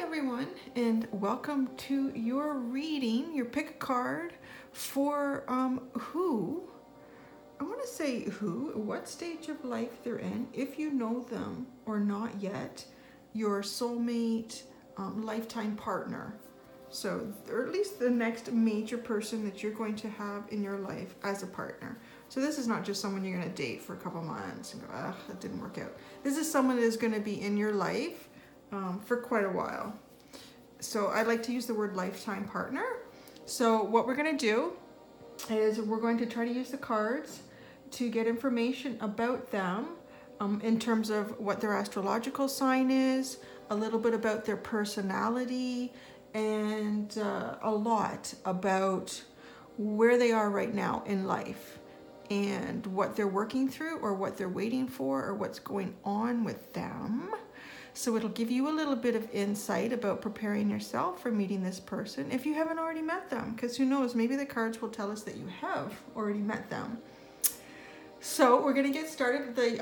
everyone, and welcome to your reading, your pick a card for what stage of life they're in, if you know them or not yet, your soulmate, lifetime partner. So, or at least the next major person that you're going to have in your life as a partner. So this is not just someone you're going to date for a couple months and go, that didn't work out. This is someone that is going to be in your life for quite a while. So I like to use the word lifetime partner. So what we're going to do is we're going to try to use the cards to get information about them in terms of what their astrological sign is, a little bit about their personality, and a lot about where they are right now in life and what they're working through or what they're waiting for or what's going on with them. So it'll give you a little bit of insight about preparing yourself for meeting this person if you haven't already met them, because who knows, maybe the cards will tell us that you have already met them. So we're going to get started. The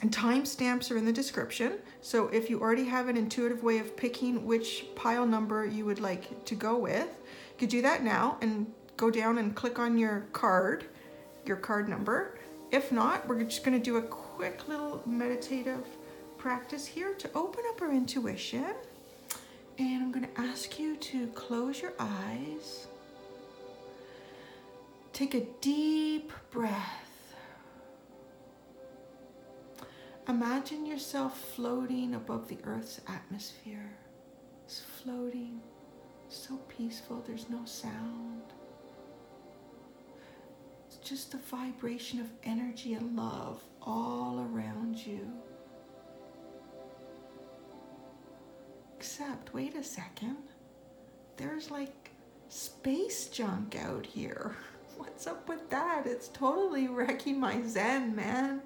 timestamps are in the description. So if you already have an intuitive way of picking which pile number you would like to go with, you could do that now and go down and click on your card number. If not, we're just going to do a quick little meditative practice here to open up our intuition. And I'm going to ask you to close your eyes. Take a deep breath. Imagine yourself floating above the Earth's atmosphere. It's floating, so peaceful, there's no sound. It's just a vibration of energy and love all around you. Except, wait a second, there's like space junk out here. What's up with that? It's totally wrecking my zen, man.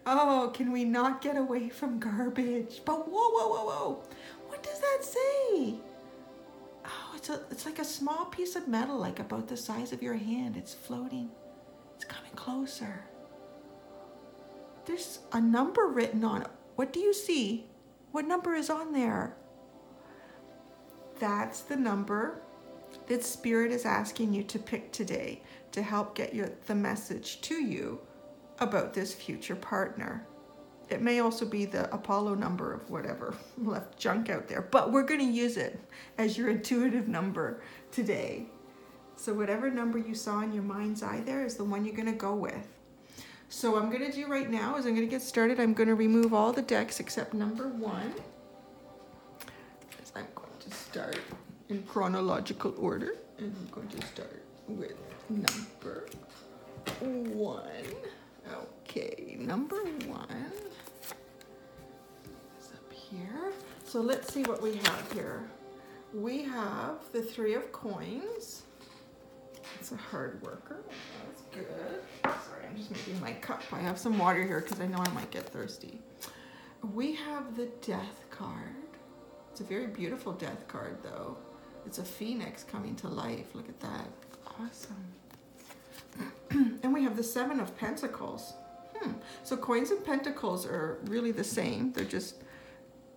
Oh, can we not get away from garbage? But whoa. What does that say? Oh, it's like a small piece of metal, like about the size of your hand. It's floating. It's coming closer. There's a number written on it. What do you see? What number is on there? That's the number that Spirit is asking you to pick today to help get the message to you about this future partner. It may also be the Apollo number of whatever left junk out there, but we're going to use it as your intuitive number today. So whatever number you saw in your mind's eye there is the one you're going to go with. So what I'm going to do right now is I'm going to get started. I'm going to remove all the decks except number 1. I'm going to start in chronological order, and I'm going to start with number 1. Okay, number 1 is up here. So let's see what we have here. We have the 3 of coins. It's a hard worker. That's good. Sorry, I'm just making my cup. I have some water here because I know I might get thirsty. We have the Death card. It's a very beautiful Death card, though. It's a phoenix coming to life. Look at that. Awesome. And we have the 7 of Pentacles. So coins and pentacles are really the same. They're just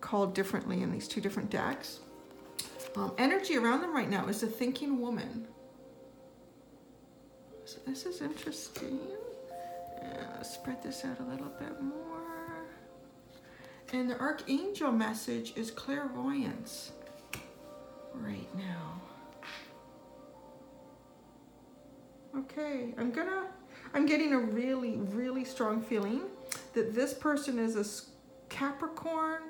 called differently in these 2 different decks. Energy around them right now is the thinking woman. So this is interesting. Let's spread this out a little bit more. And the archangel message is clairvoyance right now. Okay, I'm getting a really, really strong feeling that this person is a Capricorn,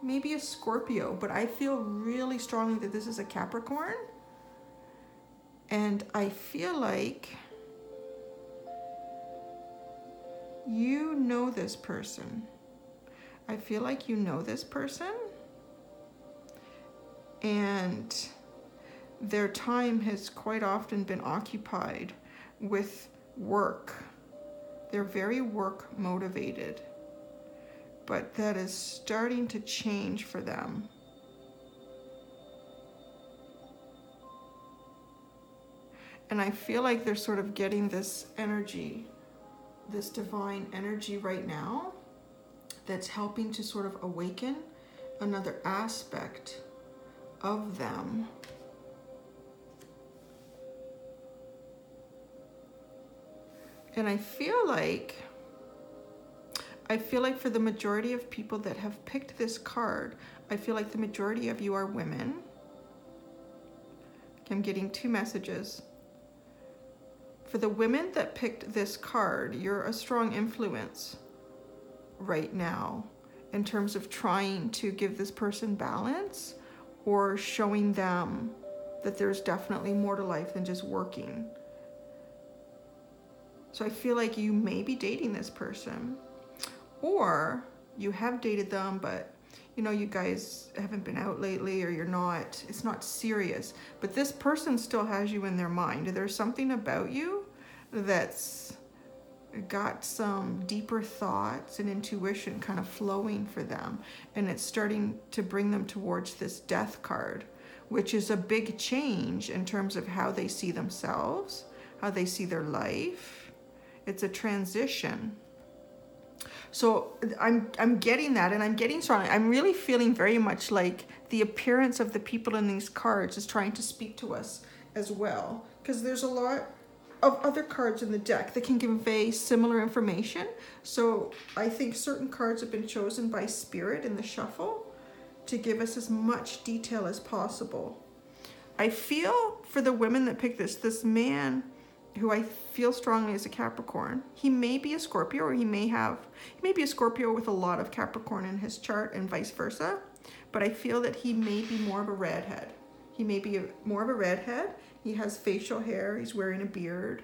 maybe a Scorpio, but I feel really strongly that this is a Capricorn. And I feel like you know this person. I feel like you know this person. And their time has quite often been occupied with work. They're very work motivated, but that is starting to change for them. And I feel like they're sort of getting this energy, this divine energy right now that's helping to sort of awaken another aspect of them. And I feel like for the majority of people that have picked this card, I feel like the majority of you are women. I'm getting two messages. For the women that picked this card, you're a strong influence right now in terms of trying to give this person balance or showing them that there's definitely more to life than just working. So I feel like you may be dating this person, or you have dated them, but you know, you guys haven't been out lately, or it's not serious, but this person still has you in their mind. There's something about you that's got some deeper thoughts and intuition kind of flowing for them, and it's starting to bring them towards this death card, which is a big change in terms of how they see themselves, how they see their life. It's a transition. So I'm getting that, and I'm getting strong. I'm really feeling very much like the appearance of the people in these cards is trying to speak to us as well, because there's a lot of other cards in the deck that can convey similar information. So I think certain cards have been chosen by Spirit in the shuffle to give us as much detail as possible. I feel for the women that picked this man, who I feel strongly is a Capricorn. He may be a Scorpio, or he may be a Scorpio with a lot of Capricorn in his chart, and vice versa. But I feel that he may be more of a redhead. He may be more of a redhead. He has facial hair. He's wearing a beard.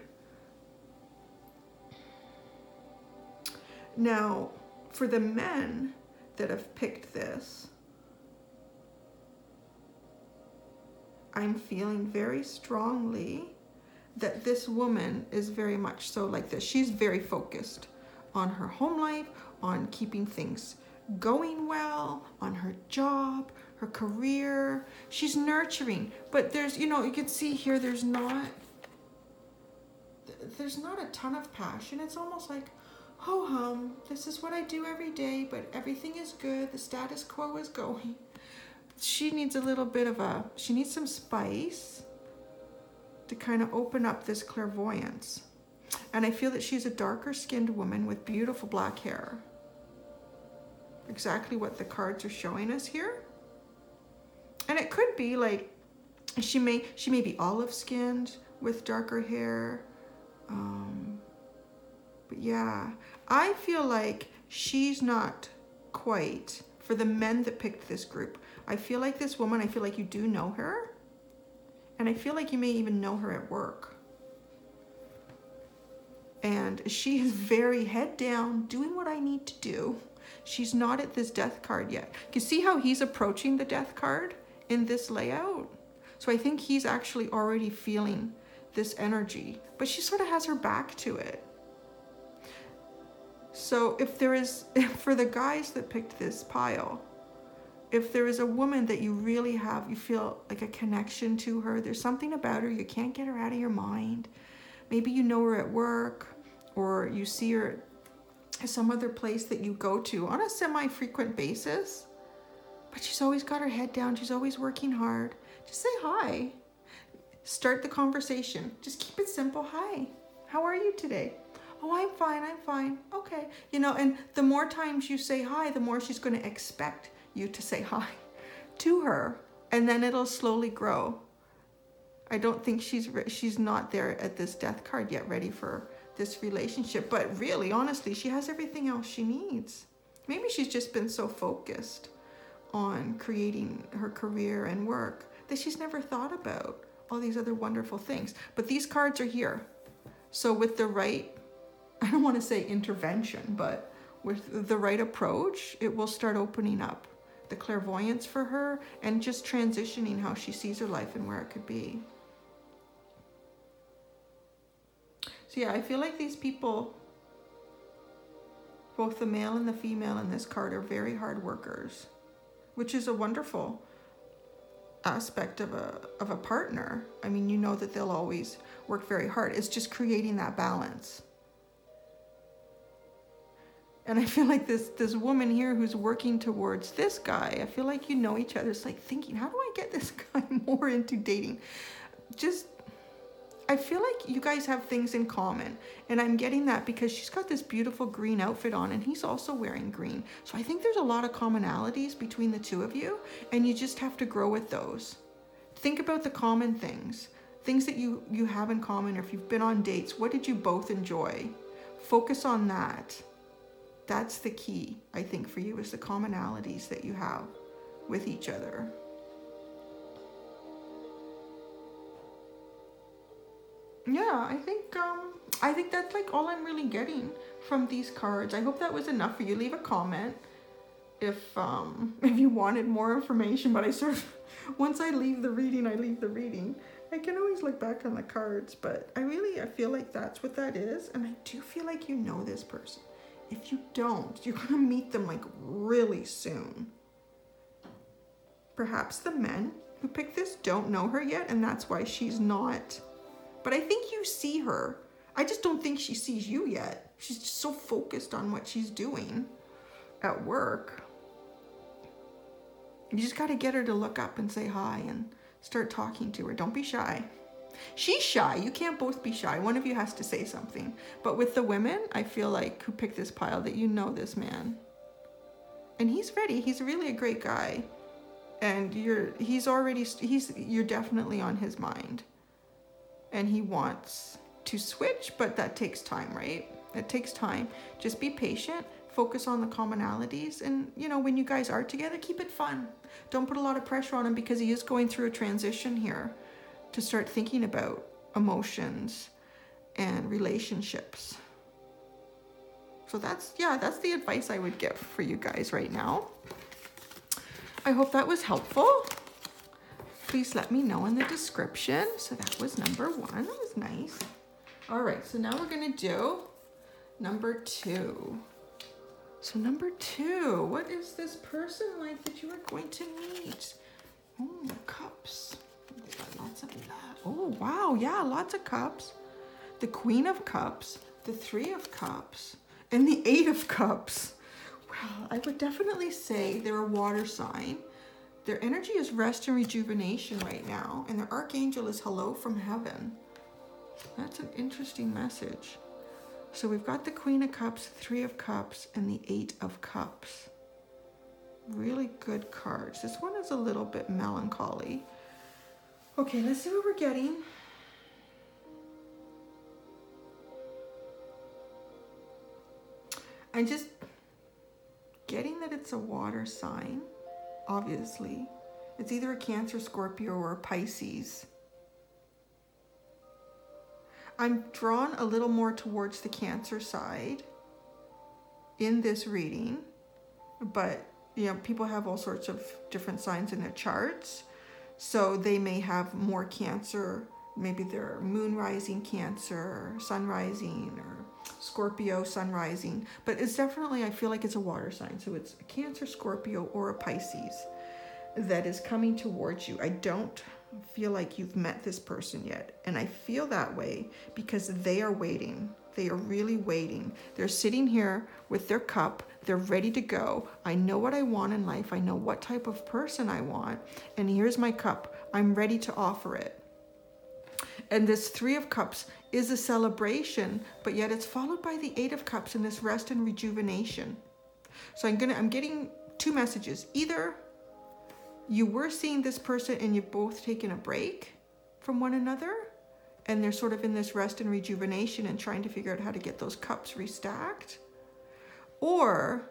Now, for the men that have picked this, I'm feeling very strongly that this woman is very much so like this. She's very focused on her home life, on keeping things going well, on her job, her career. She's nurturing, but there's, you can see here, there's not a ton of passion. It's almost like, ho hum, this is what I do every day, but everything is good. The status quo is going. She needs a little bit of she needs some spice to kind of open up this clairvoyance. And I feel that she's a darker skinned woman with beautiful black hair. Exactly what the cards are showing us here. And it could be like, she may be olive skinned with darker hair. But yeah, I feel like she's not quite, for the men that picked this group, I feel like this woman, I feel like you do know her. And I feel like you may even know her at work. And she is very head down, doing what I need to do. She's not at this death card yet. You see how he's approaching the death card in this layout? So I think he's actually already feeling this energy, but she sort of has her back to it. So if for the guys that picked this pile, if there is a woman that you really you feel like a connection to her, there's something about her, you can't get her out of your mind. Maybe you know her at work, or you see her at some other place that you go to on a semi-frequent basis, but she's always got her head down, she's always working hard. Just say hi. Start the conversation. Just keep it simple. Hi, how are you today? Oh, I'm fine. Okay. And the more times you say hi, the more she's going to expect you to say hi to her, and then it'll slowly grow. I don't think she's not there at this death card yet, ready for this relationship, but really, honestly, she has everything else she needs. Maybe she's just been so focused on creating her career and work that she's never thought about all these other wonderful things. But these cards are here. So with the right, I don't want to say intervention, but with the right approach, it will start opening up the clairvoyance for her and just transitioning how she sees her life and where it could be. So yeah, I feel like these people, both the male and the female in this card, are very hard workers, which is a wonderful aspect of a partner. I mean, you know that they'll always work very hard. It's just creating that balance. And I feel like this woman here who's working towards this guy, I feel like you know each other. It's like thinking, how do I get this guy more into dating? Just, I feel like you guys have things in common. And I'm getting that because she's got this beautiful green outfit on and he's also wearing green. So I think there's a lot of commonalities between the two of you, and you just have to grow with those. Think about the common things that you have in common. Or if you've been on dates, what did you both enjoy? Focus on that. That's the key, I think, for you, is the commonalities that you have with each other. Yeah, I think that's like all I'm really getting from these cards. I hope that was enough for you. Leave a comment if you wanted more information, but I sort of, once I leave the reading, I leave the reading. I can always look back on the cards, but I feel like that's what that is. And I do feel like you know this person. If you don't, you're going to meet them like really soon. Perhaps the men who picked this don't know her yet, and that's why she's not. But I think you see her. I just don't think she sees you yet. She's just so focused on what she's doing at work. You just got to get her to look up and say hi and start talking to her. Don't be shy. She's shy. You can't both be shy. One of you has to say something. But with the women, I feel like, who picked this pile, that you know this man. And he's ready. He's really a great guy. And you're definitely on his mind. And he wants to switch, but that takes time, right? It takes time. Just be patient. Focus on the commonalities. And, you know, when you guys are together, keep it fun. Don't put a lot of pressure on him, because he is going through a transition here to start thinking about emotions and relationships. So that's the advice I would give for you guys right now. I hope that was helpful. Please let me know in the description. So that was number 1. That was nice. All right, so now we're gonna do number 2. So number 2, what is this person like that you are going to meet? Oh, cups. Lots of love. Oh, wow. Yeah, lots of cups. The Queen of Cups, the 3 of Cups, and the 8 of Cups. Well, I would definitely say they're a water sign. Their energy is rest and rejuvenation right now, and their archangel is hello from heaven. That's an interesting message. So we've got the Queen of Cups, 3 of Cups, and the 8 of Cups. Really good cards. This one is a little bit melancholy. Okay, let's see what we're getting. I'm just getting that it's a water sign, obviously. It's either a Cancer, Scorpio, or a Pisces. I'm drawn a little more towards the Cancer side in this reading, but you know, people have all sorts of different signs in their charts. So they may have more Cancer, maybe their moon rising Cancer, sun rising, or Scorpio sun rising. But it's definitely, I feel like it's a water sign. So it's a Cancer, Scorpio, or a Pisces that is coming towards you. I don't feel like you've met this person yet. And I feel that way because they are waiting. They are really waiting. They're sitting here with their cup. They're ready to go. I know what I want in life. I know what type of person I want. And here's my cup. I'm ready to offer it. And this 3 of Cups is a celebration, but yet it's followed by the 8 of Cups and this rest and rejuvenation. So I'm getting 2 messages. Either you were seeing this person and you've both taken a break from one another, and they're sort of in this rest and rejuvenation and trying to figure out how to get those cups restacked. Or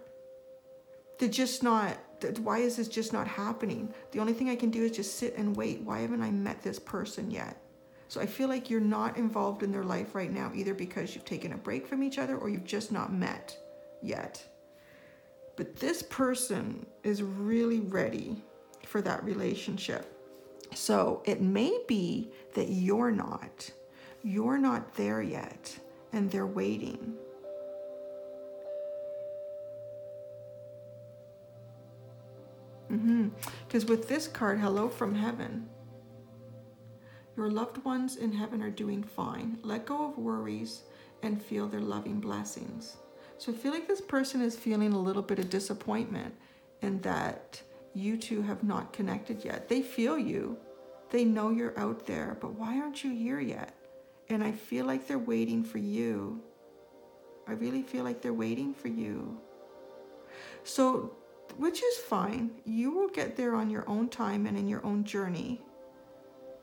they're just not, why is this just not happening? The only thing I can do is just sit and wait. Why haven't I met this person yet? So I feel like you're not involved in their life right now, either because you've taken a break from each other or you've just not met yet. But this person is really ready for that relationship. So it may be that you're not there yet, and they're waiting. Because with this card, hello from heaven, your loved ones in heaven are doing fine. Let go of worries and feel their loving blessings. So I feel like this person is feeling a little bit of disappointment in that you two have not connected yet. They feel you. They know you're out there, but why aren't you here yet? And I feel like they're waiting for you. I really feel like they're waiting for you. So, which is fine. You will get there on your own time and in your own journey.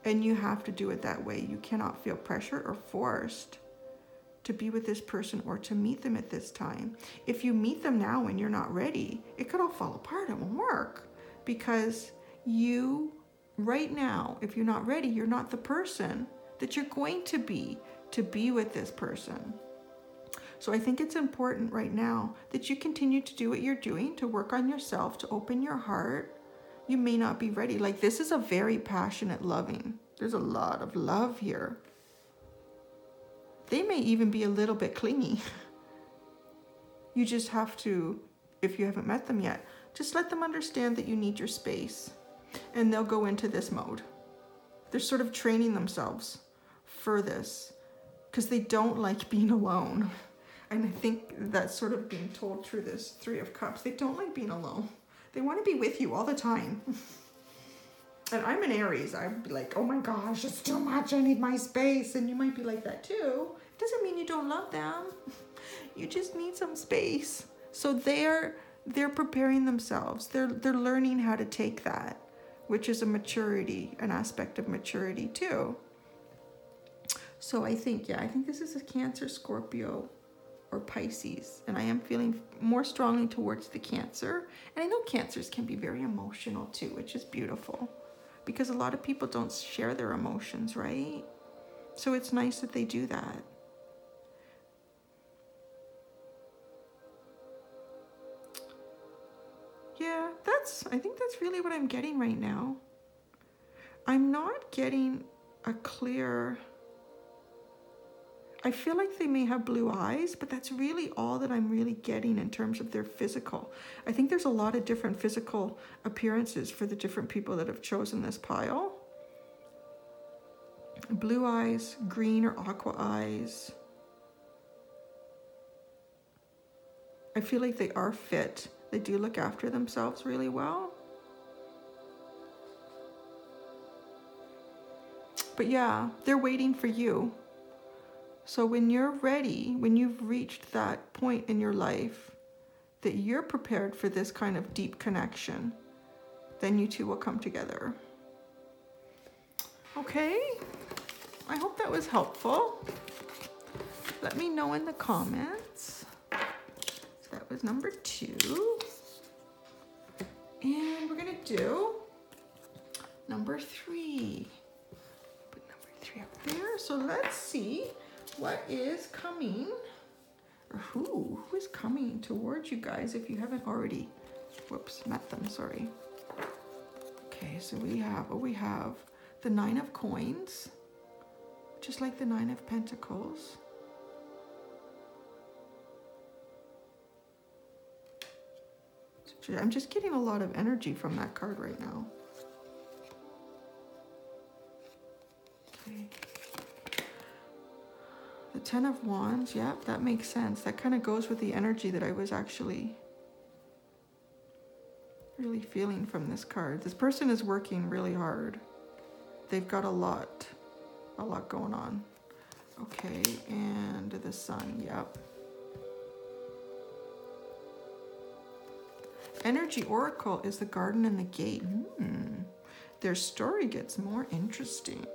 And you have to do it that way. You cannot feel pressure or forced to be with this person or to meet them at this time. If you meet them now and you're not ready, it could all fall apart. It won't work. Because you, right now, if you're not ready, you're not the person that you're going to be with this person. So I think it's important right now that you continue to do what you're doing, to work on yourself, to open your heart. You may not be ready. Like, this is a very passionate loving. There's a lot of love here. They may even be a little bit clingy. You just have to, if you haven't met them yet, just let them understand that you need your space. And they'll go into this mode. They're sort of training themselves for this because they don't like being alone. And I think that's sort of being told through this Three of Cups. They don't like being alone. They want to be with you all the time. And I'm an Aries. I'd be like, oh my gosh, it's too much. I need my space. And you might be like that too. It doesn't mean you don't love them. You just need some space. So they're preparing themselves. They're learning how to take that, which is a maturity, an aspect of maturity too. So I think this is a Cancer, Scorpio, or Pisces. And I am feeling more strongly towards the Cancer. And I know Cancers can be very emotional too, which is beautiful. Because a lot of people don't share their emotions, right? So it's nice that they do that. Yeah, I think that's really what I'm getting right now. I'm not getting a clear... I feel like they may have blue eyes, but that's really all that I'm really getting in terms of their physical. I think there's a lot of different physical appearances for the different people that have chosen this pile. Blue eyes, green or aqua eyes. I feel like they are fit. They do look after themselves really well. But yeah, they're waiting for you. So when you're ready, when you've reached that point in your life that you're prepared for this kind of deep connection, then you two will come together. Okay, I hope that was helpful. Let me know in the comments. So that was number 2. And we're gonna do number 3. Put number 3 up there. So let's see what is coming, or who is coming towards you guys if you haven't already, met them, sorry. Okay, so we have the 9 of Coins, just like the 9 of Pentacles. I'm just getting a lot of energy from that card right now. Okay. The 10 of Wands, yeah, that makes sense. That kind of goes with the energy that I was actually really feeling from this card. This person is working really hard. They've got a lot going on. Okay, and the Sun, yep. Energy Oracle is the Garden and the Gate. Their story gets more interesting.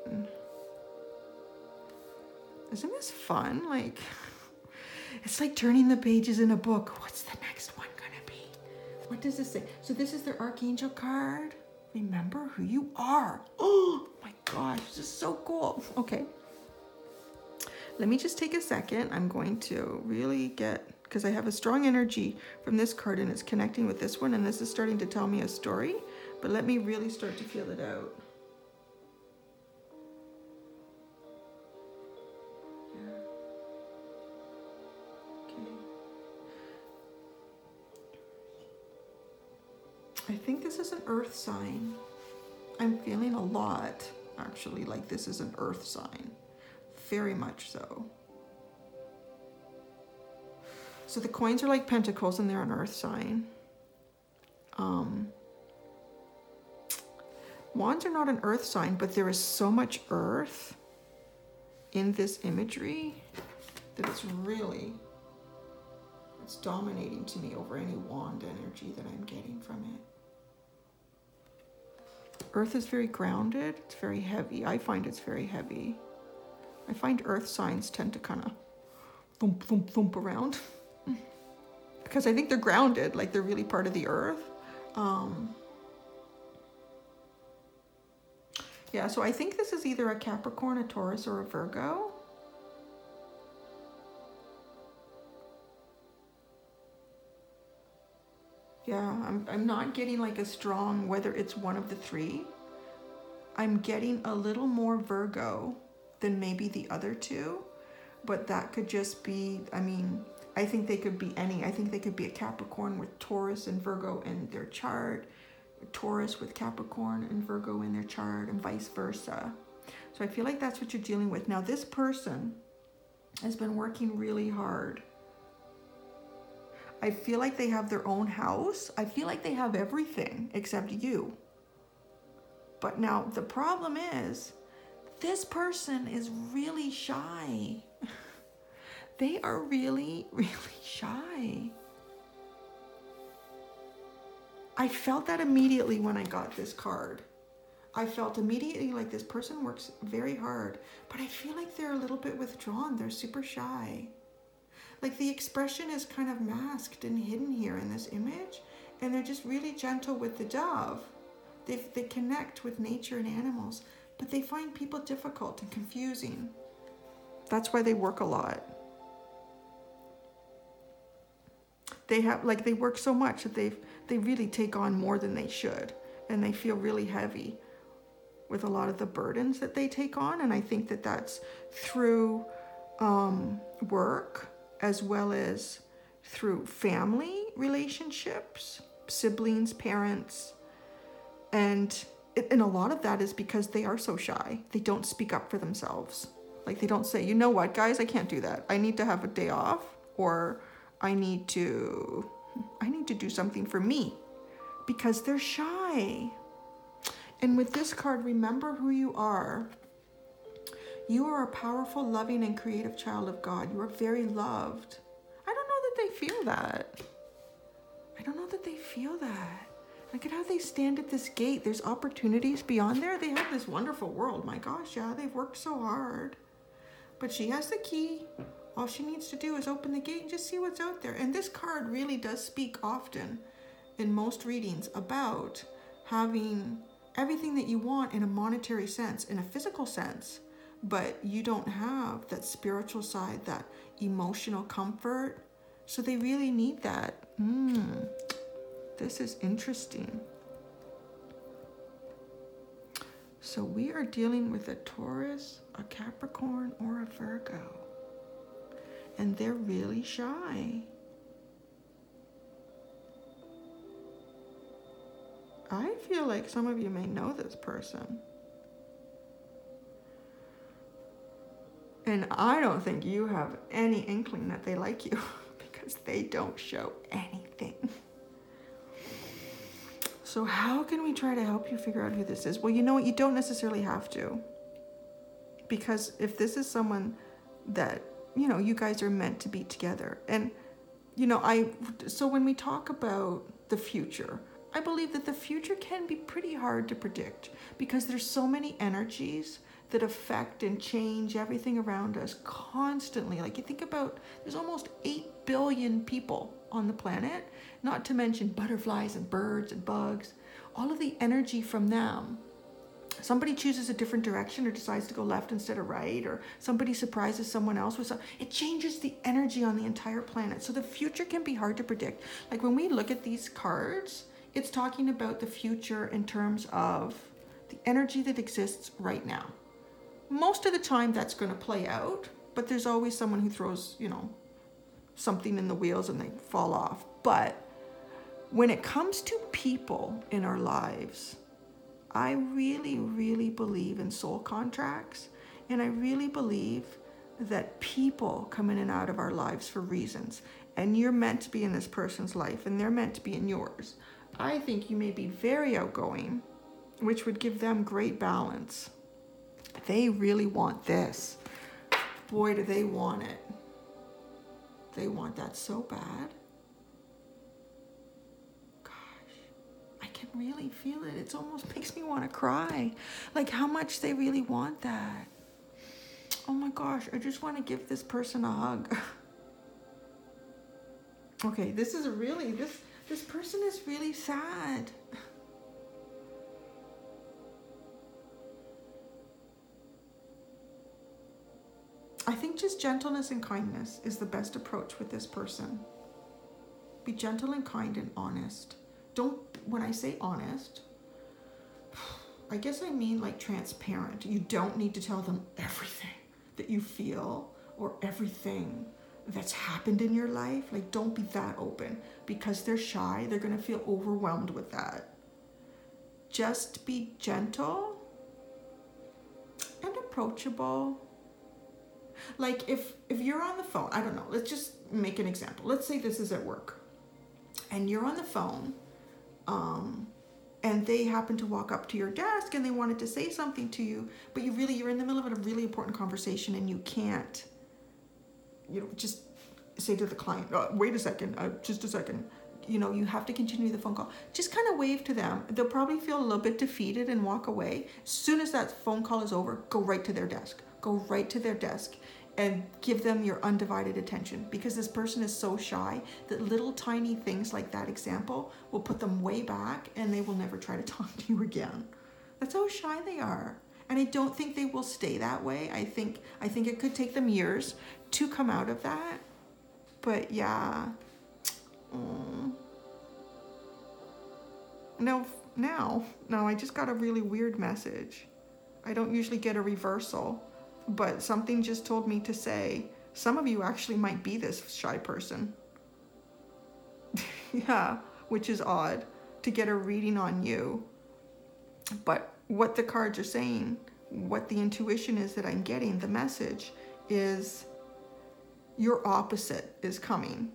Isn't this fun? Like, it's like turning the pages in a book. What's the next one gonna be? What does this say? So this is their Archangel card. Remember who you are. Oh my gosh, this is so cool. Okay. Let me just take a second. I'm going to really get, because I have a strong energy from this card and it's connecting with this one, and this is starting to tell me a story, but let me really start to feel it out. I think this is an earth sign. I'm feeling a lot, actually, like this is an earth sign. Very much so. So the coins are like pentacles and they're an earth sign. Wands are not an earth sign, but there is so much earth in this imagery that it's dominating to me over any wand energy that I'm getting from it. Earth is very grounded. It's very heavy. I find it's very heavy. I find earth signs tend to kind of thump, thump, thump around because I think they're grounded, like they're really part of the earth. Yeah, so I think this is either a Capricorn, a Taurus, or a Virgo. Yeah, I'm not getting like a strong whether it's one of the three. I'm getting a little more Virgo than maybe the other two, but that could just be, I mean, I think they could be any. I think they could be a Capricorn with Taurus and Virgo in their chart, Taurus with Capricorn and Virgo in their chart, and vice versa. So I feel like that's what you're dealing with. Now, this person has been working really hard. I feel like they have their own house. I feel like they have everything except you. But now the problem is, this person is really shy. They are really, really shy. I felt that immediately when I got this card. I felt immediately like this person works very hard, but I feel like they're a little bit withdrawn. They're super shy. Like the expression is kind of masked and hidden here in this image, and they're just really gentle with the dove. They connect with nature and animals, but they find people difficult and confusing. That's why they work a lot. They work so much that they really take on more than they should, and they feel really heavy with a lot of the burdens that they take on. And I think that that's through work as well as through family relationships, siblings, parents, and a lot of that is because they are so shy. They don't speak up for themselves. Like they don't say, you know what, guys, I can't do that. I need to have a day off, or I need to do something for me, because they're shy. And with this card, remember who you are. You are a powerful, loving, and creative child of God. You are very loved. I don't know that they feel that. I don't know that they feel that. Look at how they stand at this gate. There's opportunities beyond there. They have this wonderful world. My gosh, yeah, they've worked so hard. But she has the key. All she needs to do is open the gate and just see what's out there. And this card really does speak often in most readings about having everything that you want in a monetary sense, in a physical sense, but you don't have that spiritual side, that emotional comfort. So they really need that. This is interesting. So we are dealing with a Taurus, a Capricorn, or a Virgo. And they're really shy. I feel like some of you may know this person. And I don't think you have any inkling that they like you because they don't show anything. So how can we try to help you figure out who this is? Well, you know what? You don't necessarily have to. Because if this is someone that, you know, you guys are meant to be together. And, you know, so when we talk about the future, I believe that the future can be pretty hard to predict because there's so many energies that affect and change everything around us constantly. Like you think about, there's almost 8 billion people on the planet, not to mention butterflies and birds and bugs, all of the energy from them. Somebody chooses a different direction or decides to go left instead of right, or somebody surprises someone else with something. It changes the energy on the entire planet. So the future can be hard to predict. Like when we look at these cards, it's talking about the future in terms of the energy that exists right now. Most of the time that's going to play out, but there's always someone who throws, you know, something in the wheels and they fall off. But when it comes to people in our lives, I really, really believe in soul contracts, and I really believe that people come in and out of our lives for reasons. and you're meant to be in this person's life and they're meant to be in yours, I think you may be very outgoing, which would give them great balance. They really want this. Boy, do they want it. They want that so bad. I can really feel it. It almost makes me want to cry. Like how much they really want that. Oh my gosh, I just want to give this person a hug. Okay, this is really, this person is really sad. I think just gentleness and kindness is the best approach with this person. Be gentle and kind and honest. Don't, when I say honest, I guess I mean like transparent. You don't need to tell them everything that you feel or everything that's happened in your life. Like, don't be that open, because they're shy. They're going to feel overwhelmed with that. Just be gentle and approachable. Like if you're on the phone, I don't know, let's just make an example. Let's say this is at work and you're on the phone, and they happen to walk up to your desk and they wanted to say something to you, but you're in the middle of a really important conversation and you can't, just say to the client, wait a second, just a second. You have to continue the phone call. Just kind of wave to them. They'll probably feel a little bit defeated and walk away. As soon as that phone call is over, go right to their desk. Go right to their desk and give them your undivided attention, because this person is so shy that little tiny things like that example will put them way back and they will never try to talk to you again. That's how shy they are. And I don't think they will stay that way. I think it could take them years to come out of that. But yeah. Now I just got a really weird message. I don't usually get a reversal, but something just told me to say, some of you actually might be this shy person. Yeah, which is odd to get a reading on you. But what the cards are saying, what the intuition is that I'm getting, the message is your opposite is coming.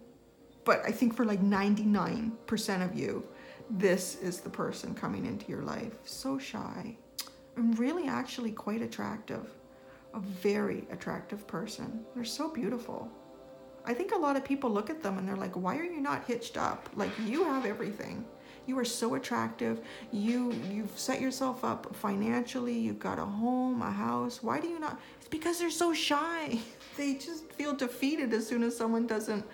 But I think for like 99% of you, this is the person coming into your life. So shy. And really actually quite attractive. A very attractive person. They're so beautiful. I think a lot of people look at them and they're like, why are you not hitched up? Like, you have everything. You are so attractive. You've set yourself up financially. You've got a home, a house. Why do you not? It's because they're so shy. They just feel defeated as soon as someone doesn't,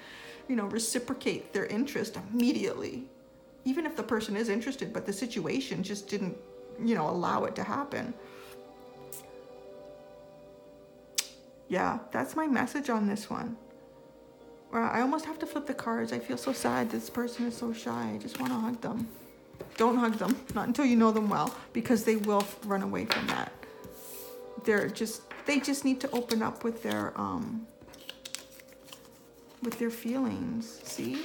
reciprocate their interest immediately. Even if the person is interested, but the situation just didn't, allow it to happen. Yeah, that's my message on this one. I almost have to flip the cards. I feel so sad. This person is so shy. I just want to hug them. Don't hug them. Not until you know them well, because they will run away from that. They just need to open up with their feelings. See?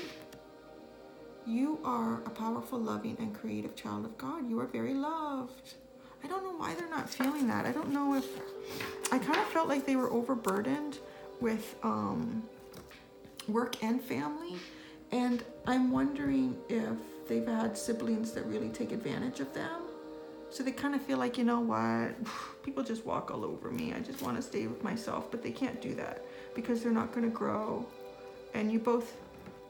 You are a powerful, loving, and creative child of God. You are very loved. I don't know why they're not feeling that. I don't know if... I kind of felt like they were overburdened with work and family. And I'm wondering if they've had siblings that really take advantage of them. So they kind of feel like, you know what? People just walk all over me. I just want to stay with myself. But they can't do that because they're not going to grow. And you both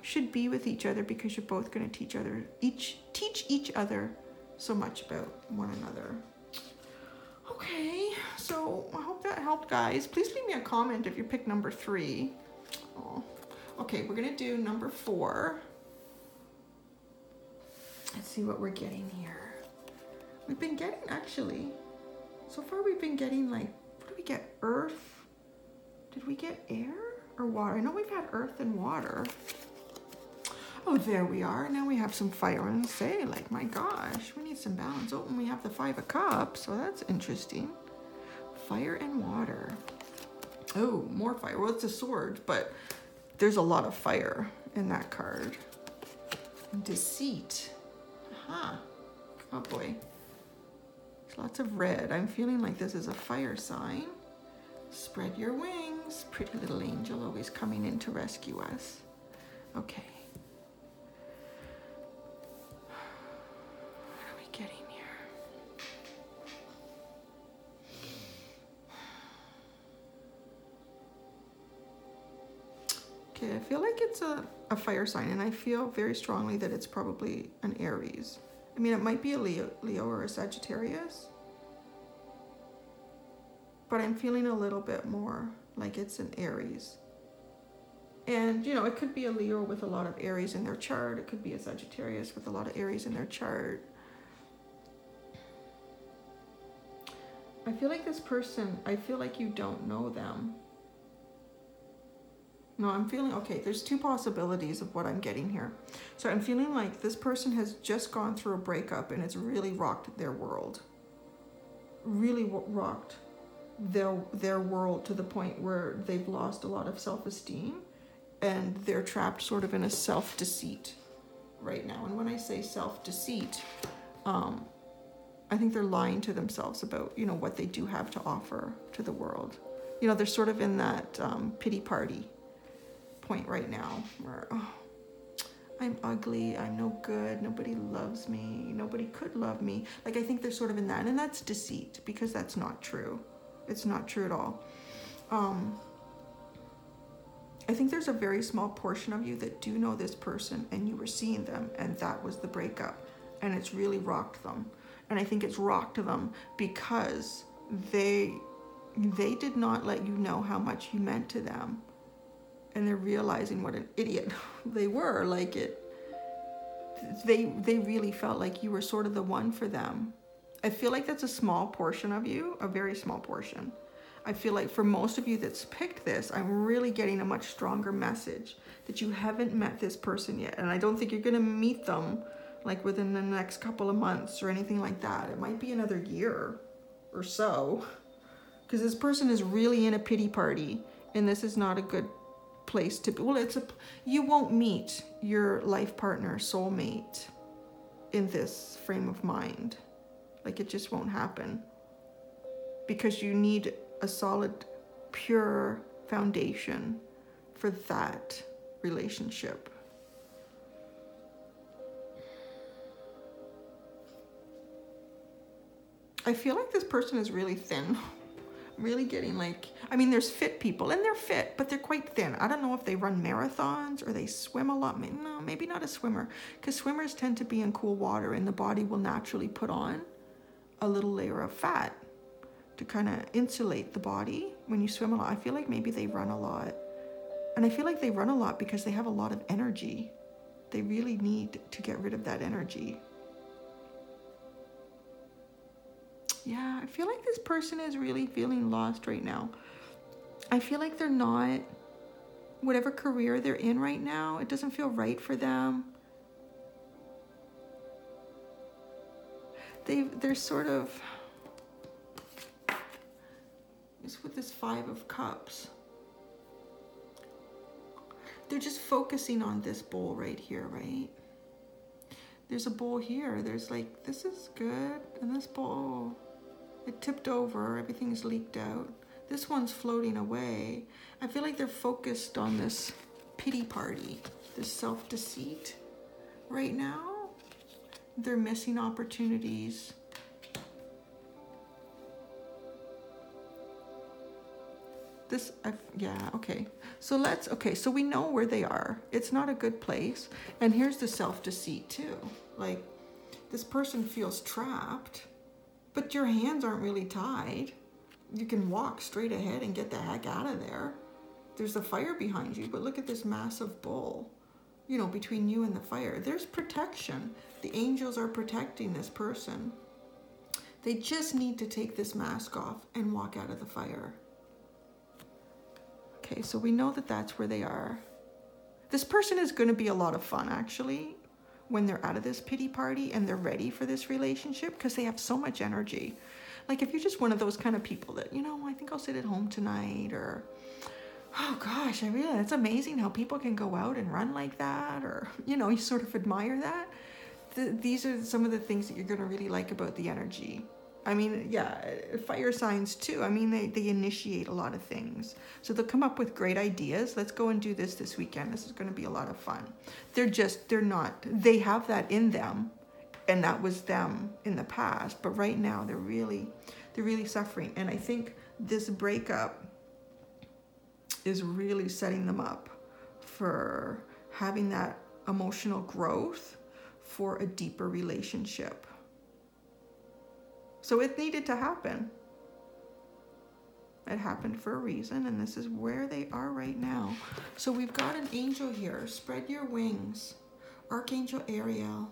should be with each other, because you're both going to teach each other so much about one another. Okay, so I hope that helped, guys. Please leave me a comment if you pick number 3. Oh. Okay, we're going to do number 4. Let's see what we're getting here. We've been getting, actually, so far we've been getting like, what did we get? Earth? Did we get air or water? I know we've had earth and water. Oh, there we are. Now we have some fire. And say, like, my gosh, we need some balance. Oh, and we have the 5 of Cups, so that's interesting. Fire and water. Oh, more fire. Well, it's a sword, but there's a lot of fire in that card. And deceit. Aha. Oh, boy. There's lots of red. I'm feeling like this is a fire sign. Spread your wings. Pretty little angel always coming in to rescue us. Okay. What are we getting here? Okay, I feel like it's a fire sign, and I feel very strongly that it's probably an Aries. I mean, it might be a Leo or a Sagittarius, but I'm feeling a little bit more like it's an Aries. And, you know, it could be a Leo with a lot of Aries in their chart. It could be a Sagittarius with a lot of Aries in their chart. I feel like this person, I feel like you don't know them. No, I'm feeling, okay, there's two possibilities of what I'm getting here. So I'm feeling like this person has just gone through a breakup and it's really rocked their world. Really rocked their world to the point where they've lost a lot of self-esteem and they're trapped sort of in a self-deceit right now. And when I say self-deceit, I think they're lying to themselves about, you know, what they do have to offer to the world. You know, they're sort of in that pity party point right now where, oh, I'm ugly, I'm no good, nobody loves me, nobody could love me. Like, I think they're sort of in that, and that's deceit, because that's not true. It's not true at all. I think there's a very small portion of you that do know this person and you were seeing them and that was the breakup, and it's really rocked them. And I think it's rocked them because they did not let you know how much you meant to them. And they're realizing what an idiot they were. Like, they really felt like you were sort of the one for them. I feel like that's a small portion of you, a very small portion. I feel like for most of you that's picked this, I'm really getting a much stronger message that you haven't met this person yet. And I don't think you're gonna meet them like within the next couple of months or anything like that. It might be another year or so, because this person is really in a pity party and this is not a good place to be. Well, you won't meet your life partner, soulmate, in this frame of mind. Like, it just won't happen, because you need a solid, pure foundation for that relationship. I feel like this person is really thin. Really getting like, I mean, there's fit people and they're fit, but they're quite thin. I don't know if they run marathons or they swim a lot. No, maybe not a swimmer, because swimmers tend to be in cool water and the body will naturally put on a little layer of fat to kind of insulate the body when you swim a lot. I feel like maybe they run a lot. And I feel like they run a lot because they have a lot of energy. They really need to get rid of that energy. Yeah, I feel like this person is really feeling lost right now. I feel like they're not, whatever career they're in right now, it doesn't feel right for them. They're sort of, it's with this 5 of Cups. They're just focusing on this bowl right here, right? There's a bowl here. There's like, this is good. And this bowl, it tipped over. Everything's leaked out. This one's floating away. I feel like they're focused on this pity party, this self-deceit right now. They're missing opportunities. Yeah, okay. So so we know where they are. It's not a good place. And here's the self-deceit too. Like, this person feels trapped, but your hands aren't really tied. You can walk straight ahead and get the heck out of there. There's a fire behind you, but look at this massive bowl, you know, between you and the fire. There's protection. The angels are protecting this person. They just need to take this mask off and walk out of the fire. Okay, so we know that that's where they are. This person is going to be a lot of fun, actually, when they're out of this pity party and they're ready for this relationship, because they have so much energy. Like, if you're just one of those kind of people that, you know, I think I'll sit at home tonight, or, oh gosh, it's amazing how people can go out and run like that, or, you know, you sort of admire that. These are some of the things that you're going to really like about the energy. I mean, yeah, fire signs too. I mean, they initiate a lot of things. So they'll come up with great ideas. Let's go and do this weekend. This is going to be a lot of fun. They have that in them, and that was them in the past. But right now they're really suffering. And I think this breakup is really setting them up for having that emotional growth for a deeper relationship. So it needed to happen. It happened for a reason, and this is where they are right now. So we've got an angel here. Spread your wings. Archangel Ariel.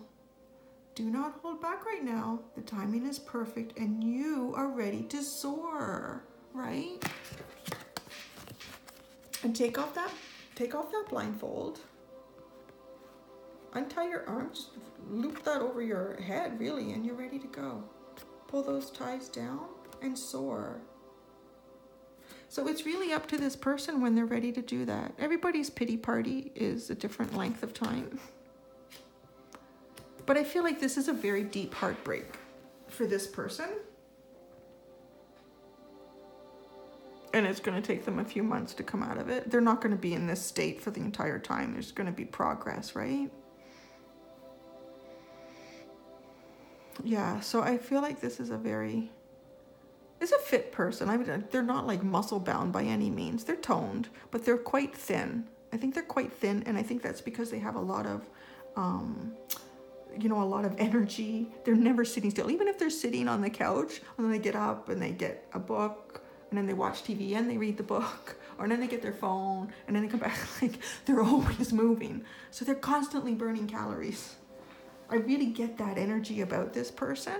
Do not hold back right now. The timing is perfect, and you are ready to soar, right? And take off that blindfold. Untie your arms, just loop that over your head, really, and you're ready to go. Pull those ties down and soar. So it's really up to this person when they're ready to do that. Everybody's pity party is a different length of time. But I feel like this is a very deep heartbreak for this person. And it's going to take them a few months to come out of it. They're not going to be in this state for the entire time. There's going to be progress, right? Yeah, so I feel like this is a fit person. I mean, they're not like muscle bound by any means. They're toned, but they're quite thin. I think they're quite thin, and I think that's because they have a lot of, a lot of energy. They're never sitting still. Even if they're sitting on the couch, and then they get up and they get a book, and then they watch TV and they read the book, or then they get their phone, and then they come back, like they're always moving. So they're constantly burning calories. I really get that energy about this person.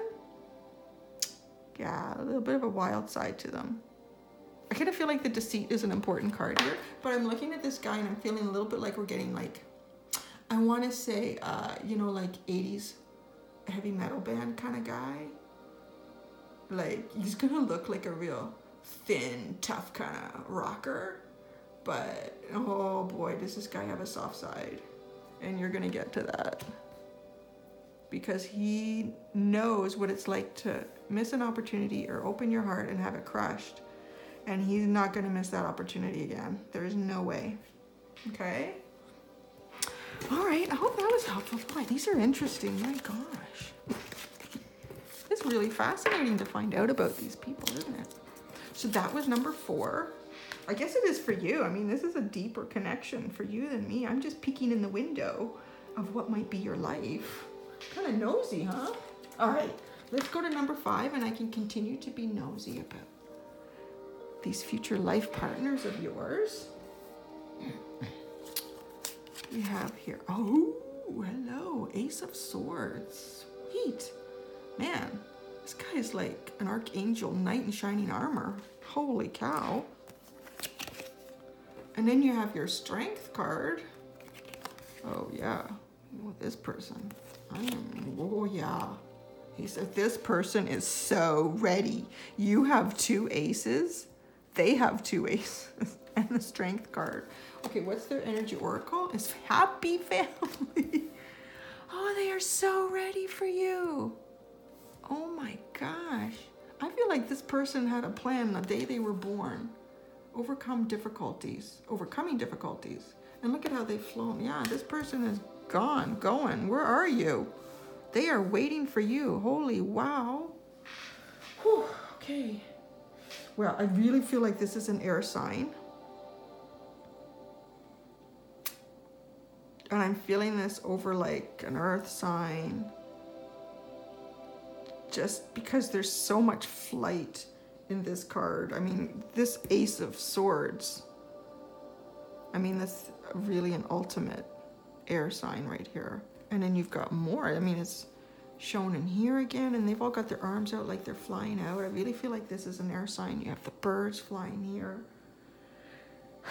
Yeah, a little bit of a wild side to them. I kind of feel like the deceit is an important card here, but I'm looking at this guy and I'm feeling a little bit like we're getting like, I want to say, like 80s heavy metal band kind of guy. Like, he's going to look like a real thin, tough kind of rocker, but oh boy, does this guy have a soft side. And you're going to get to that. Because he knows what it's like to miss an opportunity or open your heart and have it crushed. And he's not going to miss that opportunity again. There's no way. Okay? All right. I hope that was helpful. Boy, these are interesting. My gosh. It's really fascinating to find out about these people, isn't it? So that was number 4. I guess it is for you. I mean, this is a deeper connection for you than me. I'm just peeking in the window of what might be your life. Kind of nosy, huh? All right, let's go to number 5, and I can continue to be nosy about these future life partners of yours. We have here, oh, hello, Ace of Swords. Sweet. Man, this guy is like an archangel, knight in shining armor. Holy cow. And then you have your Strength card. Oh, yeah. Oh, this person. Oh yeah, he said this person is so ready. You have 2 aces, they have 2 aces, and the Strength card. Okay, what's their energy oracle? It's happy family. Oh, they are so ready for you. Oh my gosh, I feel like this person had a plan the day they were born. Overcoming difficulties, and look at how they've flown. Yeah, this person is going. Where are you? They are waiting for you. Holy wow. Whew, okay. Well, I really feel like this is an air sign. And I'm feeling this over like an earth sign. Just because there's so much flight in this card. I mean, this Ace of Swords. I mean, that's really an ultimate air sign right here. And then you've got more. I mean, it's shown in here again, and they've all got their arms out like they're flying out. I really feel like this is an air sign. You have the birds flying here.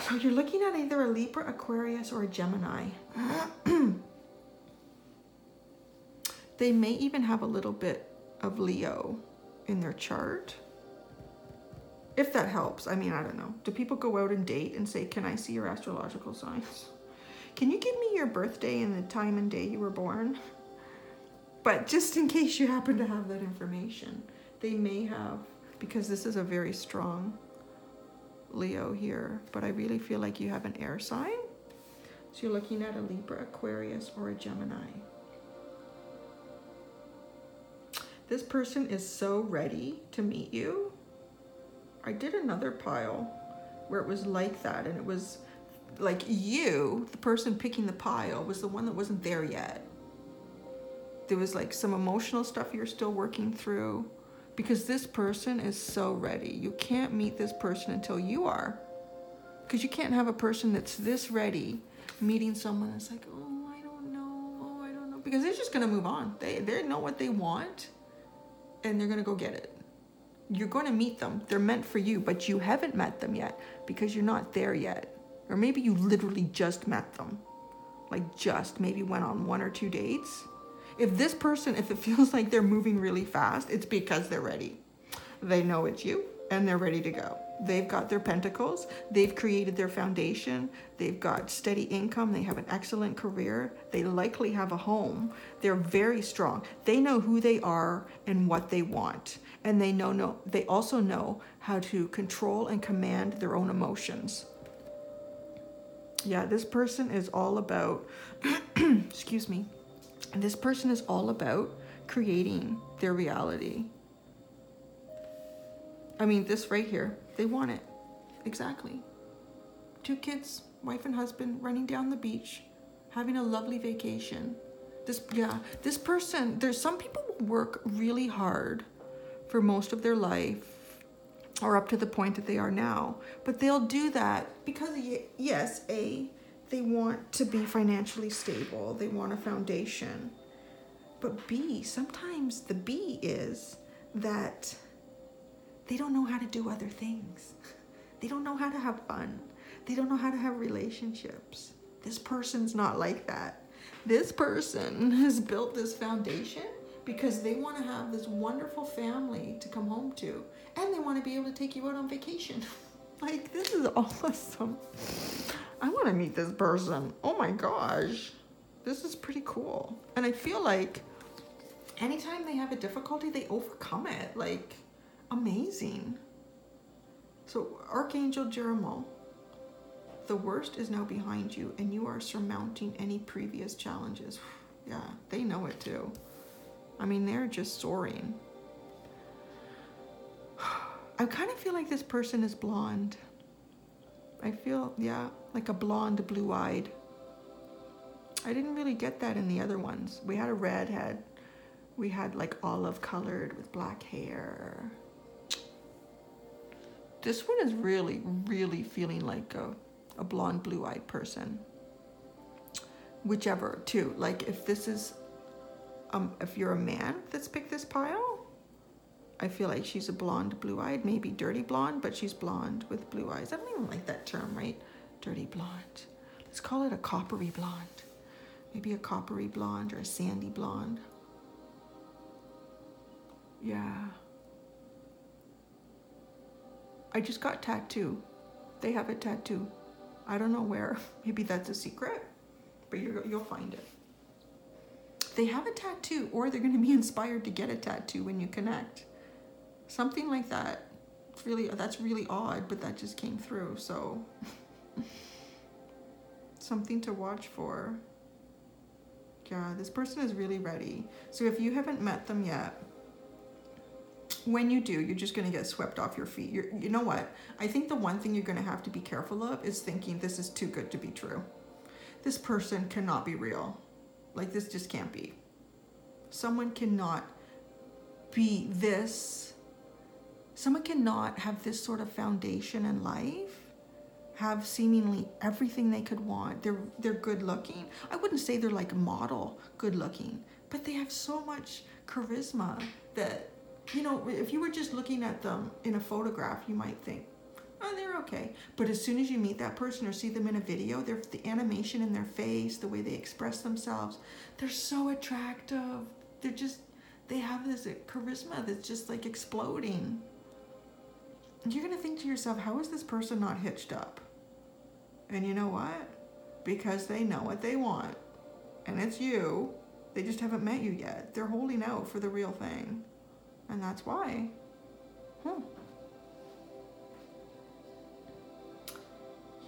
So you're looking at either a Libra, Aquarius, or a Gemini. They may even have a little bit of Leo in their chart. If that helps. I mean, I don't know. Do people go out and date and say, can I see your astrological signs? Can you give me your birthday and the time and day you were born? But just in case you happen to have that information, They may have, because this is a very strong Leo here, but I really feel like you have an air sign. So you're looking at a Libra, Aquarius, or a Gemini. This person is so ready to meet you. I did another pile where it was like that, and it was like you, the person picking the pile, was the one that wasn't there yet. There was like some emotional stuff you're still working through, because this person is so ready. You can't meet this person until you are, because you can't have a person that's this ready meeting someone that's like, oh, I don't know, because they're just going to move on. They know what they want, and they're going to go get it. You're going to meet them. They're meant for you, but you haven't met them yet because you're not there yet. Or maybe you literally just met them. Like just maybe went on 1 or 2 dates. If this person, if it feels like they're moving really fast, it's because they're ready. They know it's you and they're ready to go. They've got their pentacles. They've created their foundation. They've got steady income. They have an excellent career. They likely have a home. They're very strong. They know who they are and what they want. And they also know how to control and command their own emotions. Yeah, this person is all about, excuse me, this person is all about creating their reality. I mean, this right here, they want it. Exactly. 2 kids, wife and husband, running down the beach, having a lovely vacation. This person, there's some people who work really hard for most of their life, or up to the point that they are now. But they'll do that because, yes, A, they want to be financially stable. They want a foundation. But B, sometimes the B is that they don't know how to do other things. They don't know how to have fun. They don't know how to have relationships. This person's not like that. This person has built this foundation because they want to have this wonderful family to come home to. And they want to be able to take you out on vacation. Like, this is awesome. I want to meet this person. Oh my gosh. This is pretty cool. And I feel like anytime they have a difficulty, they overcome it. Like, amazing. So, Archangel Jeremiah, the worst is now behind you, and you are surmounting any previous challenges. Yeah, they know it too. I mean, they're just soaring. I kind of feel like this person is blonde. I feel, yeah, like a blonde, blue-eyed. I didn't really get that in the other ones. We had a redhead. We had like olive-colored with black hair. This one is really, really feeling like a blonde, blue-eyed person. Whichever, too. Like, if this is, if you're a man that's picked this pile, I feel like she's a blonde, blue-eyed, maybe dirty blonde, but she's blonde with blue eyes. I don't even like that term, right? Dirty blonde. Let's call it a coppery blonde. Maybe a coppery blonde or a sandy blonde. Yeah. I just got tattoo. They have a tattoo. I don't know where. Maybe that's a secret, but you'll find it. They have a tattoo, or they're going to be inspired to get a tattoo when you connect. Something like that. That's really odd, but that just came through, so something to watch for. Yeah, this person is really ready. So if you haven't met them yet, when you do, you're just going to get swept off your feet. You know what? I think the one thing you're going to have to be careful of is thinking this is too good to be true. This person cannot be real. Like, this just can't be. Someone cannot be this. Someone cannot have this sort of foundation in life, have seemingly everything they could want. They're good looking. I wouldn't say they're like model good looking, but they have so much charisma that, you know, if you were just looking at them in a photograph, you might think, oh, they're okay. But as soon as you meet that person or see them in a video, the animation in their face, the way they express themselves, they're so attractive. They have this charisma that's just like exploding. You're going to think to yourself, how is this person not hitched up? And you know what? Because they know what they want. And it's you. They just haven't met you yet. They're holding out for the real thing. And that's why.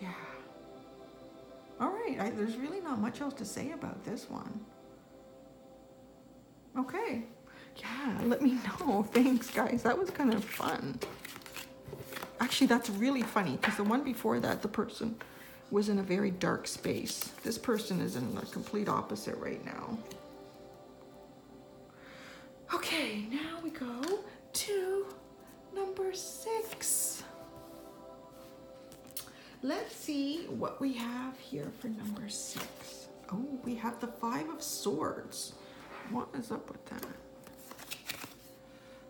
Yeah. All right, there's really not much else to say about this one. Okay. Yeah, let me know. Thanks, guys. That was kind of fun. Actually, that's really funny because the one before that, the person was in a very dark space. This person is in the complete opposite right now. Okay, now we go to number 6. Let's see what we have here for number 6. Oh, we have the 5 of Swords. What is up with that?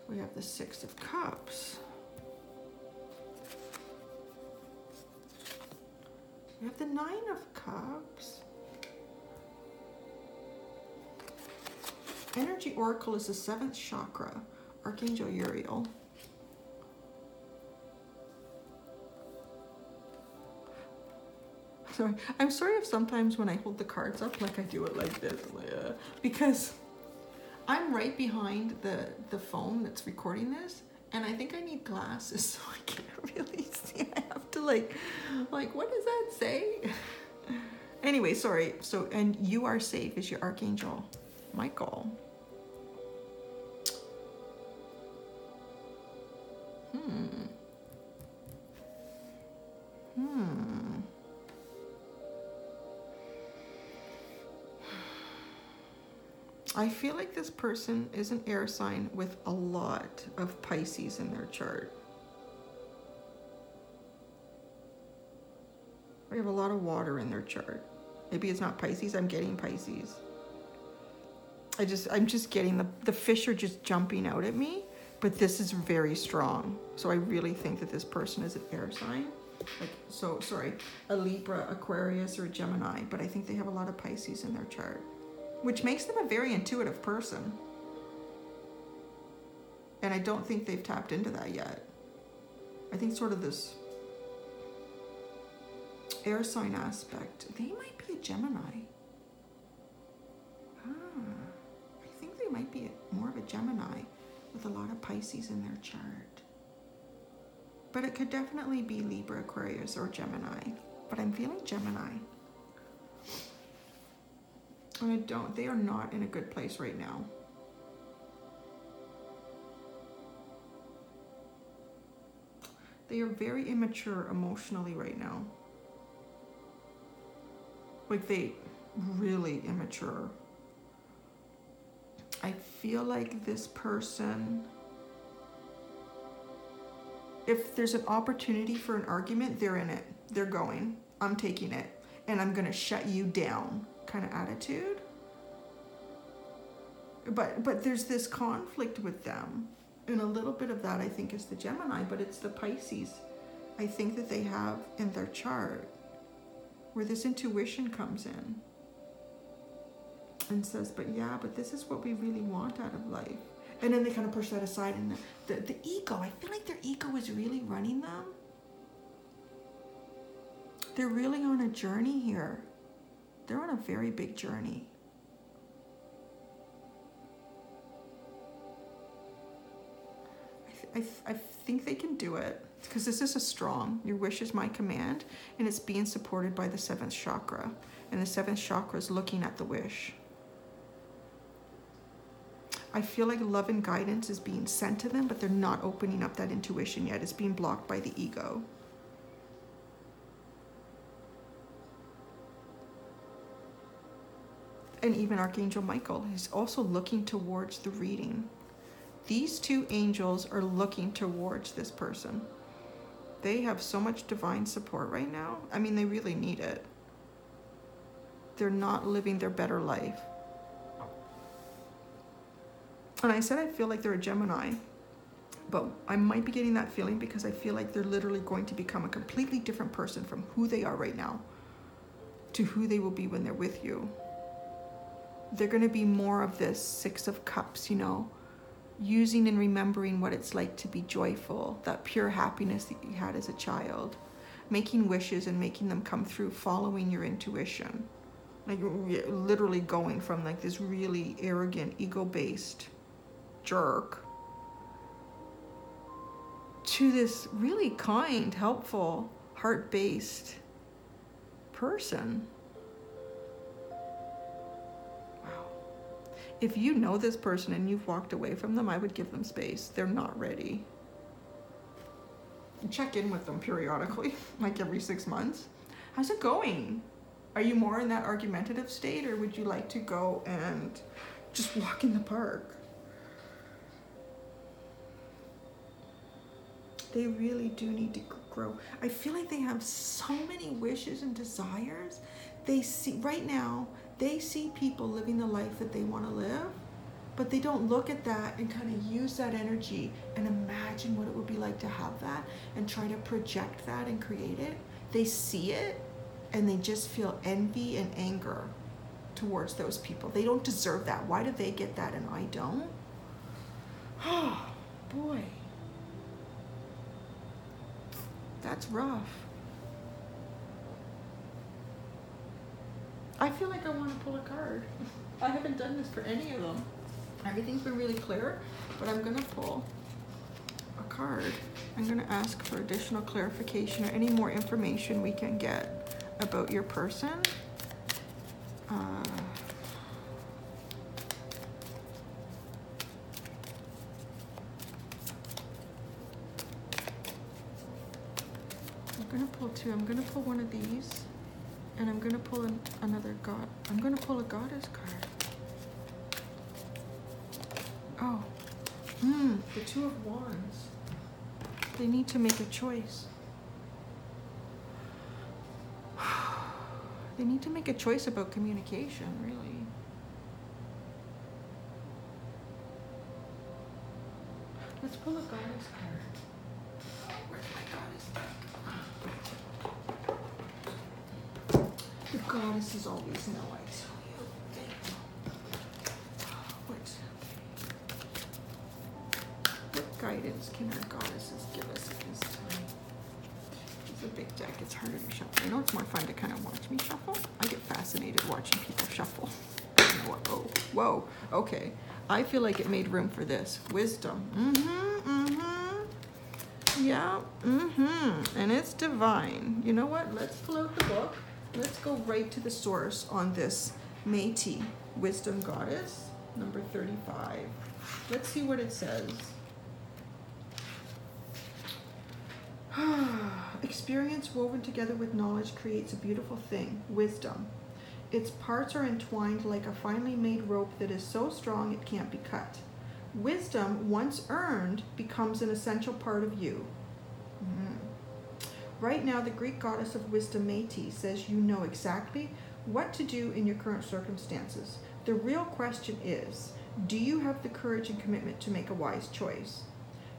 We have the 6 of Cups. We have the 9 of Cups. Energy Oracle is the 7th chakra. Archangel Uriel. Sorry. I'm sorry if sometimes when I hold the cards up, like I do it like this, because I'm right behind the phone that's recording this, and I think I need glasses so I can't really see. I have to like what does that say? Anyway, sorry. So, and you are safe is your Archangel Michael. I feel like this person is an air sign with a lot of Pisces in their chart. They have a lot of water in their chart. Maybe it's not Pisces, I'm getting Pisces. I'm just getting the fish are just jumping out at me, but this is very strong. So I really think that this person is an air sign. A Libra, Aquarius, or a Gemini, but I think they have a lot of Pisces in their chart, which makes them a very intuitive person. And I don't think they've tapped into that yet. I think sort of this air sign aspect, they might be a Gemini. I think they might be more of a Gemini with a lot of Pisces in their chart. But it could definitely be Libra, Aquarius, or Gemini. But I'm feeling Gemini. And they are not in a good place right now. They are very immature emotionally right now. Like they really immature. I feel like this person, if there's an opportunity for an argument, they're in it. They're going. I'm taking it. And I'm going to shut you down kind of attitude. But there's this conflict with them. And a little bit of that, I think, is the Gemini, but it's the Pisces I think that they have in their chart, where this intuition comes in and says, but this is what we really want out of life. And then they kind of push that aside, and the ego, I feel like their ego is really running them. They're really on a journey here. They're on a very big journey. I think they can do it, because this is a strong, your wish is my command, and it's being supported by the 7th chakra. And the 7th chakra is looking at the wish. I feel like love and guidance is being sent to them, but they're not opening up that intuition yet. It's being blocked by the ego. And even Archangel Michael is also looking towards the reading. These two angels are looking towards this person. They have so much divine support right now. I mean, they really need it. They're not living their better life. And I said I feel like they're a Gemini, but I might be getting that feeling because I feel like they're literally going to become a completely different person from who they are right now to who they will be when they're with you. They're going to be more of this 6 of Cups, you know, using and remembering what it's like to be joyful, that pure happiness that you had as a child, making wishes and making them come through, following your intuition, like literally going from like this really arrogant, ego-based jerk to this really kind, helpful, heart-based person. Wow. If you know this person and you've walked away from them, I would give them space. They're not ready. Check in with them periodically, like every 6 months. How's it going? Are you more in that argumentative state, or would you like to go and just walk in the park? They really do need to grow. I feel like they have so many wishes and desires. They see, right now, they see people living the life that they want to live, but they don't look at that and kind of use that energy and imagine what it would be like to have that and try to project that and create it. They see it and they just feel envy and anger towards those people. They don't deserve that. Why do they get that and I don't? Oh, boy. That's rough. I feel like I want to pull a card. I haven't done this for any of them. Everything's been really clear, but I'm going to pull a card. I'm going to ask for additional clarification or any more information we can get about your person. I'm going to pull two. I'm going to pull one of these, and I'm going to pull another god. I'm going to pull a goddess card. Oh, the Two of Wands. They need to make a choice. They need to make a choice about communication, really. Let's pull a goddess card. Where's my goddess? The goddesses always know, I tell you. What guidance can our goddesses give us at this time? It's a big deck. It's harder to shuffle. I know it's more fun to kind of watch me shuffle. I get fascinated watching people shuffle. You know what? Oh, whoa. Okay. I feel like it made room for this. Wisdom. Yeah. And it's divine. You know what? Let's pull out the book. Let's go right to the source on this Métis Wisdom Goddess, number 35. Let's see what it says. Experience woven together with knowledge creates a beautiful thing, wisdom. Its parts are entwined like a finely made rope that is so strong it can't be cut. Wisdom, once earned, becomes an essential part of you. Right now, the Greek goddess of wisdom, Métis, says you know exactly what to do in your current circumstances. The real question is, do you have the courage and commitment to make a wise choice?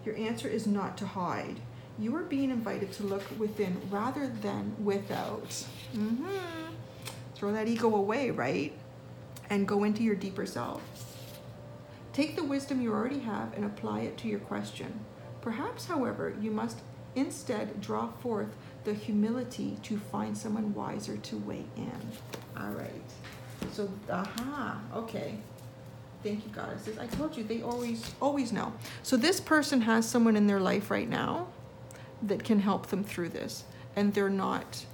Your answer is not to hide. You are being invited to look within rather than without. Throw that ego away, right? And go into your deeper self. Take the wisdom you already have and apply it to your question. Perhaps, however, you must instead draw forth the humility to find someone wiser to weigh in. All right. So, okay. Thank you, goddesses. I told you, they always know. So this person has someone in their life right now that can help them through this, and they're not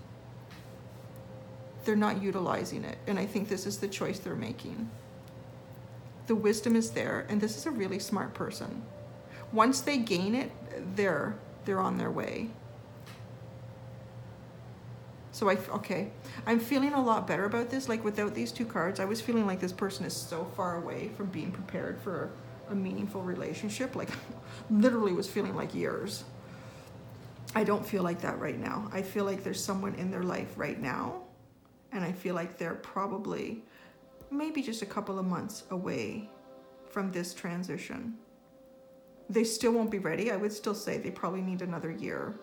utilizing it. And I think this is the choice they're making. The wisdom is there, and this is a really smart person. Once they gain it, they're on their way. So I'm feeling a lot better about this. Like without these two cards, I was feeling like this person is so far away from being prepared for a meaningful relationship. Like literally was feeling like years. I don't feel like that right now. I feel like there's someone in their life right now, and I feel like they're probably maybe just a couple of months away from this transition. They still won't be ready. I would still say they probably need another year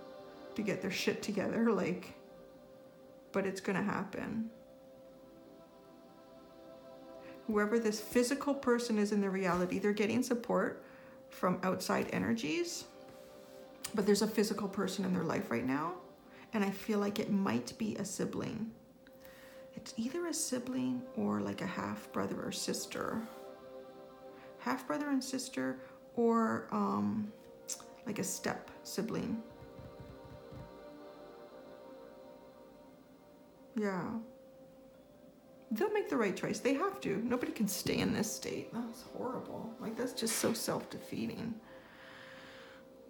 to get their shit together, but it's gonna happen. Whoever this physical person is in their reality, they're getting support from outside energies, but there's a physical person in their life right now, and I feel like it might be a sibling. It's either a sibling or like a half brother or sister. Half brother and sister, or like a step sibling. Yeah. They'll make the right choice. They have to. Nobody can stay in this state. That's horrible. Like, that's just so self-defeating.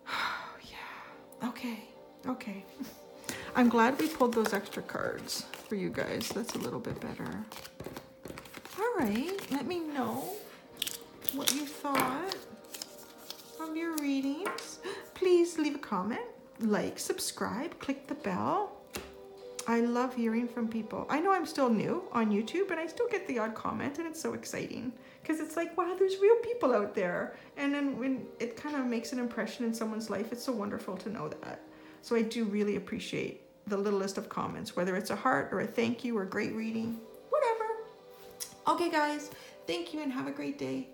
Yeah. Okay. Okay. I'm glad we pulled those extra cards for you guys. That's a little bit better. All right. Let me know what you thought of your readings. Please leave a comment, like, subscribe, click the bell. I love hearing from people. I know I'm still new on YouTube, but I still get the odd comment, and it's so exciting because it's like, wow, there's real people out there. And then when it kind of makes an impression in someone's life, it's so wonderful to know that. So I do really appreciate the littlest of comments, whether it's a heart or a thank you or great reading, whatever. Okay, guys, thank you and have a great day.